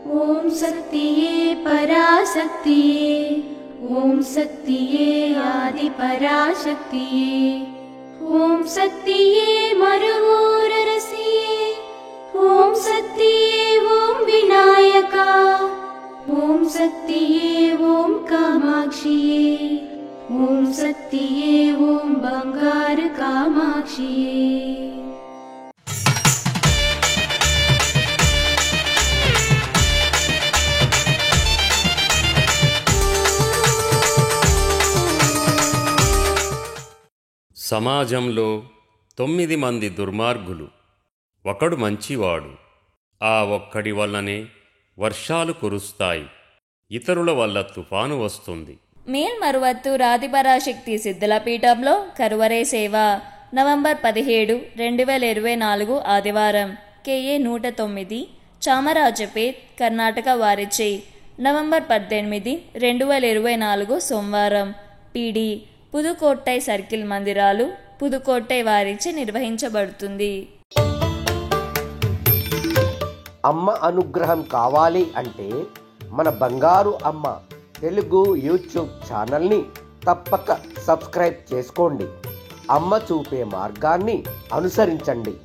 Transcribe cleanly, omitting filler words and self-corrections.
ओम शक्तिये पराशक्तिये, ओम शक्तिये आदि पराशक्तिये, ओम शक्तिये मरुवोररसिये, ओम शक्तिये ओम विनायका, ओम शक्तिये ओम कामाक्षिये, ओम शक्तिये ओम बंगार कामाक्षिये। సమాజంలో 9 మంది దుర్మార్గులు. ఒకడు మంచివాడు. ఆ ఒక్కడి వల్లనే వర్షాలు కురుస్తాయి, ఇతరుల వల్ల తుఫాను వస్తుంది. మేల్మరువత్తూర్ ఆదిపరాశక్తి సిద్ధుల పీఠంలో కరువరే సేవ నవంబర్ 17, 2024 ఆదివారం KA 109 చామరాజపేట్ కర్ణాటక వారిచే నవంబర్ 18, 2024 సోమవారం PD పుదుకోట్టై సర్కిల్ మందిరాలు పుదుకోట్టై వారిచే నిర్వహించబడుతుంది. అమ్మ అనుగ్రహం కావాలి అంటే మన బంగారు అమ్మ తెలుగు యూట్యూబ్ ఛానల్ని తప్పక సబ్స్క్రైబ్ చేసుకోండి. అమ్మ చూపే మార్గాన్ని అనుసరించండి.